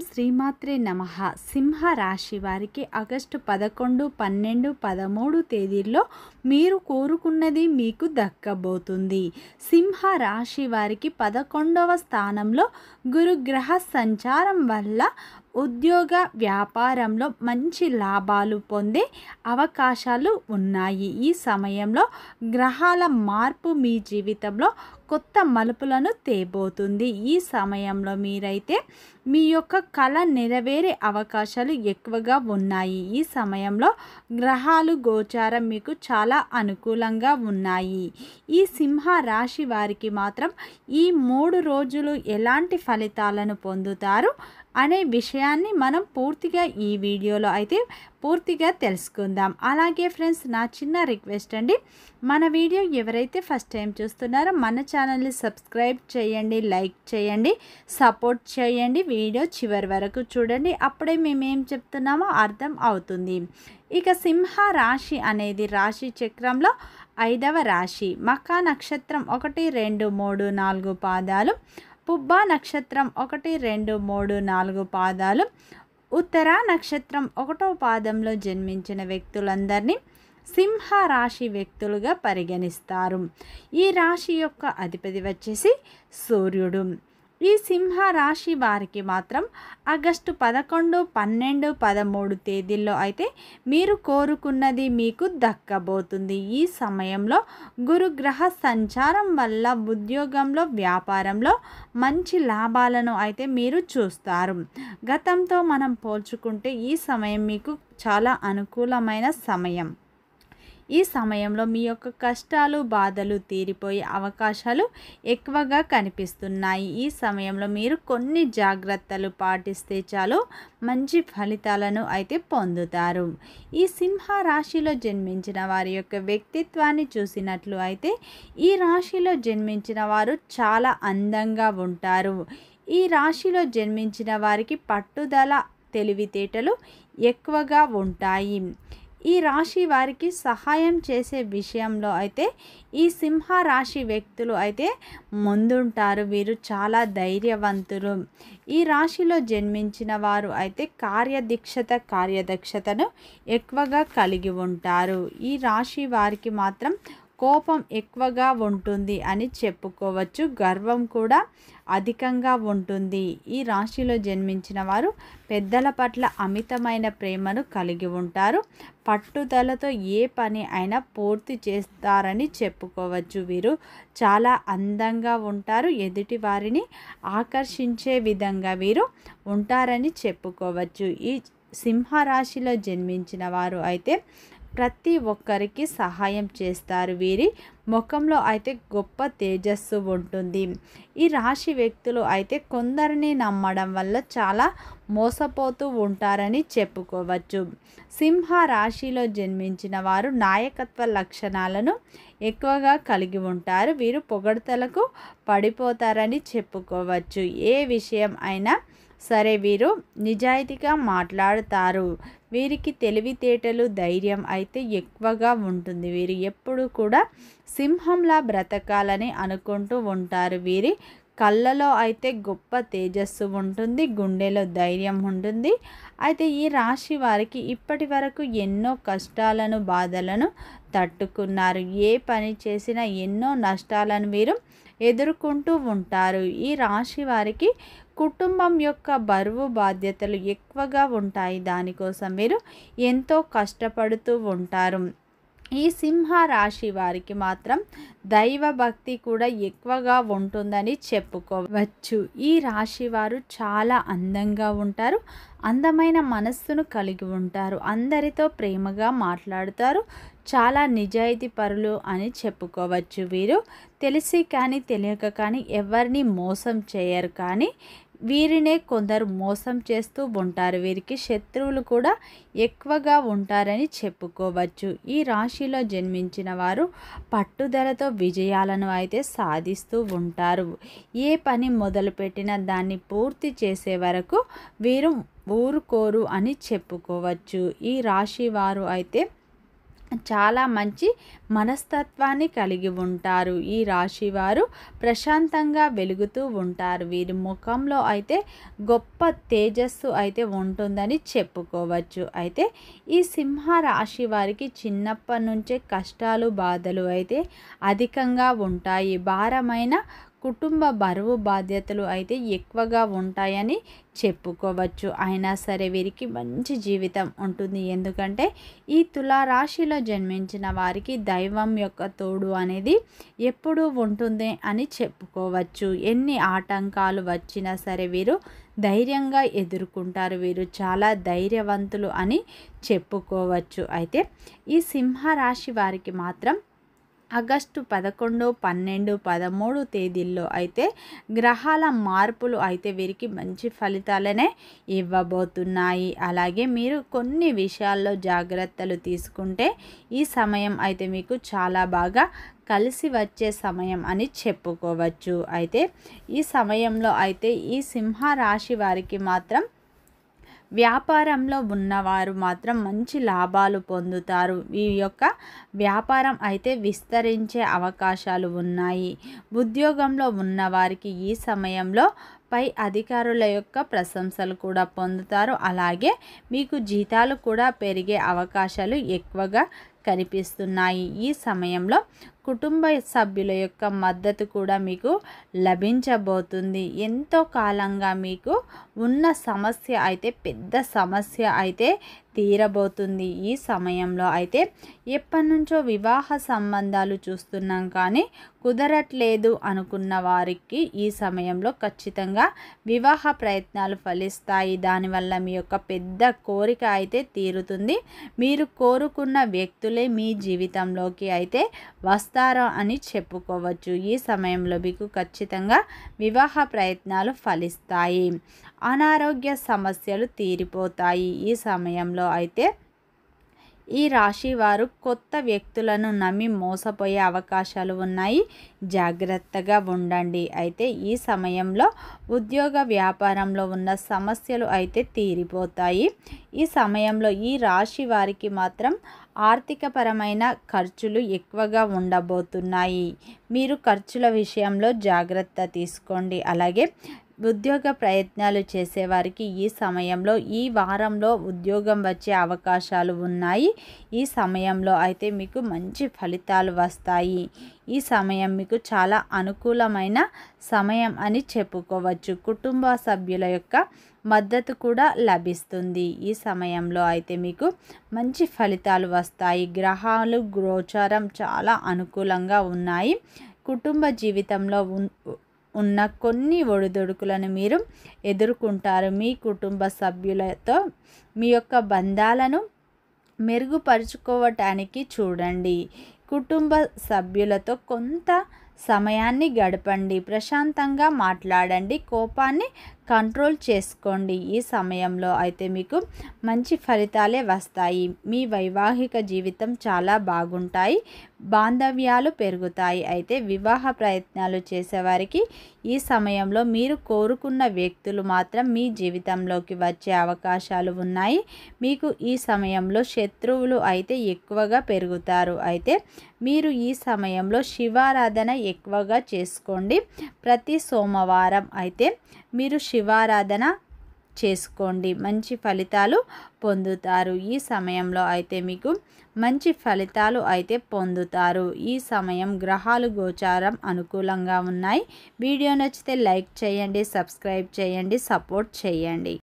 శ్రీమాత్రే నమః. సింహ రాశి వారికి ఆగస్టు 11, 12, 13 తేదీల్లో మీరు కోరుకున్నది మీకు దక్కబోతుంది. సింహ రాశి వారికి 11వ స్థానంలో గురుగ్రహ సంచారం వల్ల ఉద్యోగ వ్యాపారంలో మంచి లాభాలు పొందే అవకాశాలు ఉన్నాయి. ఈ సమయంలో గ్రహాల మార్పు మీ జీవితంలో కొత్త మలుపులను తేబోతుంది. ఈ సమయంలో మీరైతే మీ యొక్క కళ నెరవేరే అవకాశాలు ఎక్కువగా ఉన్నాయి. ఈ సమయంలో గ్రహాలు గోచారం మీకు చాలా అనుకూలంగా ఉన్నాయి. ఈ సింహ రాశి వారికి మాత్రం ఈ 3 రోజులు ఎలాంటి ఫలితాలను పొందుతారు అనే విషయాన్ని మనం పూర్తిగా ఈ వీడియోలో అయితే పూర్తిగా తెలుసుకుందాం. అలాగే ఫ్రెండ్స్, నా చిన్న రిక్వెస్ట్ అండి, మన వీడియో ఎవరైతే ఫస్ట్ టైం చూస్తున్నారో మన ఛానల్ని సబ్స్క్రైబ్ చేయండి, లైక్ చేయండి, సపోర్ట్ చేయండి. వీడియో చివరి వరకు చూడండి, అప్పుడే మేమేం చెప్తున్నామో అర్థం అవుతుంది. ఇక సింహ రాశి అనేది రాశి చక్రంలో 5వ రాశి. మఖా నక్షత్రం 1, 2, 3, 4 పాదాలు, పుబ్బా నక్షత్రం 1, 2, 3, 4 పాదాలు, ఉత్తర నక్షత్రం 1వ పాదంలో జన్మించిన వ్యక్తులందరినీ సింహ రాశి వ్యక్తులుగా పరిగణిస్తారు. ఈ రాశి యొక్క అధిపతి వచ్చేసి సూర్యుడు. ఈ సింహ రాశి వారికి మాత్రం ఆగస్టు 11, 12, 13 తేదీల్లో అయితే మీరు కోరుకున్నది మీకు దక్కబోతుంది. ఈ సమయంలో గురుగ్రహ సంచారం వల్ల ఉద్యోగంలో వ్యాపారంలో మంచి లాభాలను అయితే మీరు చూస్తారు. గతంతో మనం పోల్చుకుంటే ఈ సమయం మీకు చాలా అనుకూలమైన సమయం. ఈ సమయంలో మీ యొక్క కష్టాలు బాధలు తీరిపోయే అవకాశాలు ఎక్కువగా కనిపిస్తున్నాయి. ఈ సమయంలో మీరు కొన్ని జాగ్రత్తలు పాటిస్తే చాలు మంచి ఫలితాలను అయితే పొందుతారు. ఈ సింహ రాశిలో జన్మించిన వారి యొక్క వ్యక్తిత్వాన్ని చూసినట్లు అయితే ఈ రాశిలో జన్మించిన వారు చాలా అందంగా ఉంటారు. ఈ రాశిలో జన్మించిన వారికి పట్టుదల, తెలివితేటలు ఎక్కువగా ఉంటాయి. ఈ రాశి వారికి సహాయం చేసే విషయంలో అయితే ఈ సింహ రాశి వ్యక్తులు అయితే ముందుంటారు. వీరు చాలా ధైర్యవంతులు. ఈ రాశిలో జన్మించిన వారు అయితే కార్యదక్షతను ఎక్కువగా కలిగి ఉంటారు. ఈ రాశి వారికి మాత్రం కోపం ఎక్కువగా ఉంటుంది అని చెప్పుకోవచ్చు. గర్వం కూడా అధికంగా ఉంటుంది. ఈ రాశిలో జన్మించిన వారు పెద్దల పట్ల అమితమైన ప్రేమను కలిగి ఉంటారు. పట్టుదలతో ఏ పని అయినా పూర్తి చేస్తారని చెప్పుకోవచ్చు. వీరు చాలా అందంగా ఉంటారు. ఎదుటి వారిని ఆకర్షించే విధంగా వీరు ఉంటారని చెప్పుకోవచ్చు. ఈ సింహ రాశిలో జన్మించిన వారు అయితే ప్రతి ఒక్కరికి సహాయం చేస్తారు. వీరి ముఖంలో అయితే గొప్ప తేజస్సు ఉంటుంది. ఈ రాశి వ్యక్తులు అయితే కొందరిని నమ్మడం వల్ల చాలా మోసపోతూ ఉంటారని చెప్పుకోవచ్చు. సింహ రాశిలో జన్మించిన వారు నాయకత్వ లక్షణాలను ఎక్కువగా కలిగి ఉంటారు. వీరు పొగడ్తలకు పడిపోతారని చెప్పుకోవచ్చు. ఏ విషయం అయినా సరే వీరు నిజాయితీగా మాట్లాడతారు. వీరికి తెలివితేటలు, ధైర్యం అయితే ఎక్కువగా ఉంటుంది. వీరు ఎప్పుడు కూడా సింహంలా బ్రతకాలని అనుకుంటూ ఉంటారు. వీరి కళ్ళలో అయితే గొప్ప తేజస్సు ఉంటుంది, గుండెలో ధైర్యం ఉంటుంది. అయితే ఈ రాశి వారికి ఇప్పటి వరకు ఎన్నో కష్టాలను, బాధలను తట్టుకున్నారు. ఏ పని చేసినా ఎన్నో నష్టాలను వీరు ఎదుర్కొంటూ ఉంటారు. ఈ రాశి వారికి కుటుంబం యొక్క బరువు బాధ్యతలు ఎక్కువగా ఉంటాయి. దానికోసం వీరు ఎంతో కష్టపడుతూ ఉంటారు. ఈ సింహ రాశి వారికి మాత్రం దైవ భక్తి కూడా ఎక్కువగా ఉంటుందని చెప్పుకోవచ్చు. ఈ రాశి వారు చాలా అందంగా ఉంటారు. అందమైన మనస్సును కలిగి ఉంటారు. అందరితో ప్రేమగా మాట్లాడుతారు. చాలా నిజాయితీ పరులు అని చెప్పుకోవచ్చు. వీరు తెలిసి కానీ తెలియక కానీ ఎవరిని మోసం చేయరు, కానీ వీరినే కొందరు మోసం చేస్తూ ఉంటారు. వీరికి శత్రువులు కూడా ఎక్కువగా ఉంటారని చెప్పుకోవచ్చు. ఈ రాశిలో జన్మించిన వారు పట్టుదలతో విజయాలను అయితే సాధిస్తూ ఉంటారు. ఏ పని మొదలుపెట్టినా దాన్ని పూర్తి చేసే వరకు వీరు ఊరుకోరు అని చెప్పుకోవచ్చు. ఈ రాశి వారు అయితే చాలా మంచి మనస్తత్వాన్ని కలిగి ఉంటారు. ఈ రాశి వారు ప్రశాంతంగా వెలుగుతూ ఉంటారు. వీరి ముఖంలో అయితే గొప్ప తేజస్సు అయితే ఉంటుందని చెప్పుకోవచ్చు. అయితే ఈ సింహ రాశి వారికి చిన్నప్పటి నుంచే కష్టాలు బాధలు అయితే అధికంగా ఉంటాయి. భారమైన కుటుంబ బరువు బాధ్యతలు అయితే ఎక్కువగా ఉంటాయని చెప్పుకోవచ్చు. అయినా సరే వీరికి మంచి జీవితం ఉంటుంది. ఎందుకంటే ఈ తులారాశిలో జన్మించిన వారికి దైవం యొక్క తోడు అనేది ఎప్పుడూ ఉంటుంది అని చెప్పుకోవచ్చు. ఎన్ని ఆటంకాలు వచ్చినా సరే వీరు ధైర్యంగా ఎదుర్కొంటారు. వీరు చాలా ధైర్యవంతులు అని చెప్పుకోవచ్చు. అయితే ఈ సింహరాశి వారికి మాత్రం ఆగస్టు 11, 12, 13 తేదీల్లో అయితే గ్రహాల మార్పులు అయితే వీరికి మంచి ఫలితాలనే ఇవ్వబోతున్నాయి. అలాగే మీరు కొన్ని విషయాల్లో జాగ్రత్తలు తీసుకుంటే ఈ సమయం అయితే మీకు చాలా బాగా కలిసి వచ్చే సమయం అని చెప్పుకోవచ్చు. అయితే ఈ సమయంలో అయితే ఈ సింహ రాశి వారికి మాత్రం వ్యాపారంలో ఉన్నవారు మాత్రం మంచి లాభాలు పొందుతారు. ఈ యొక్క వ్యాపారం అయితే విస్తరించే అవకాశాలు ఉన్నాయి. ఉద్యోగంలో ఉన్నవారికి ఈ సమయంలో పై అధికారుల యొక్క ప్రశంసలు కూడా పొందుతారు. అలాగే మీకు జీతాలు కూడా పెరిగే అవకాశాలు ఎక్కువగా కనిపిస్తున్నాయి. ఈ సమయంలో కుటుంబ సభ్యుల యొక్క మద్దతు కూడా మీకు లభించబోతుంది. ఎంతో కాలంగా మీకు ఉన్న సమస్య అయితే పెద్ద సమస్య అయితే తీరబోతుంది. ఈ సమయంలో అయితే ఎప్పటి నుంచో వివాహ సంబంధాలు చూస్తున్నాం కానీ కుదరట్లేదు అనుకున్న వారికి ఈ సమయంలో ఖచ్చితంగా వివాహ ప్రయత్నాలు ఫలిస్తాయి. దానివల్ల మీ యొక్క పెద్ద కోరిక అయితే తీరుతుంది. మీరు కోరుకున్న వ్యక్తులే మీ జీవితంలోకి అయితే వస్తారో అని చెప్పుకోవచ్చు. ఈ సమయంలో మీకు ఖచ్చితంగా వివాహ ప్రయత్నాలు ఫలిస్తాయి. అనారోగ్య సమస్యలు తీరిపోతాయి. ఈ సమయంలో అయితే ఈ రాశి వారు కొత్త వ్యక్తులను నమ్మి మోసపోయే అవకాశాలు ఉన్నాయి. జాగ్రత్తగా ఉండండి. అయితే ఈ సమయంలో ఉద్యోగ వ్యాపారంలో ఉన్న సమస్యలు అయితే తీరిపోతాయి. ఈ సమయంలో ఈ రాశి వారికి మాత్రం ఆర్థికపరమైన ఖర్చులు ఎక్కువగా ఉండబోతున్నాయి. మీరు ఖర్చుల విషయంలో జాగ్రత్త తీసుకోండి. అలాగే ఉద్యోగ ప్రయత్నాలు చేసేవారికి ఈ సమయంలో ఈ వారంలో ఉద్యోగం వచ్చే అవకాశాలు ఉన్నాయి. ఈ సమయంలో అయితే మీకు మంచి ఫలితాలు వస్తాయి. ఈ సమయం మీకు చాలా అనుకూలమైన సమయం అని చెప్పుకోవచ్చు. కుటుంబ సభ్యుల యొక్క మద్దతు కూడా లభిస్తుంది. ఈ సమయంలో అయితే మీకు మంచి ఫలితాలు వస్తాయి. గ్రహాలు గోచారం చాలా అనుకూలంగా ఉన్నాయి. కుటుంబ జీవితంలో ఉన్న కొన్ని ఒడిదుడుకులను మీరు ఎదుర్కొంటారు. మీ కుటుంబ సభ్యులతో మీ యొక్క బంధాలను మెరుగుపరుచుకోవటానికి చూడండి. కుటుంబ సభ్యులతో కొంత సమయాన్ని గడపండి. ప్రశాంతంగా మాట్లాడండి. కోపాన్ని కంట్రోల్ చేసుకోండి. ఈ సమయంలో అయితే మీకు మంచి ఫలితాలే వస్తాయి. మీ వైవాహిక జీవితం చాలా బాగుంటాయి. బాంధవ్యాలు పెరుగుతాయి. అయితే వివాహ ప్రయత్నాలు చేసేవారికి ఈ సమయంలో మీరు కోరుకున్న వ్యక్తులు మాత్రం మీ జీవితంలోకి వచ్చే అవకాశాలు ఉన్నాయి. మీకు ఈ సమయంలో శత్రువులు అయితే ఎక్కువగా పెరుగుతారు. అయితే మీరు ఈ సమయంలో శివారాధన ఎక్కువగా చేసుకోండి. ప్రతి సోమవారం అయితే మీరు శివారాధన చేసుకోండి. మంచి ఫలితాలు పొందుతారు. ఈ సమయంలో అయితే మీకు మంచి ఫలితాలు అయితే పొందుతారు. ఈ సమయం గ్రహాలు గోచారం అనుకూలంగా ఉన్నాయి. వీడియో నచ్చితే లైక్ చేయండి, సబ్స్క్రైబ్ చేయండి, సపోర్ట్ చేయండి.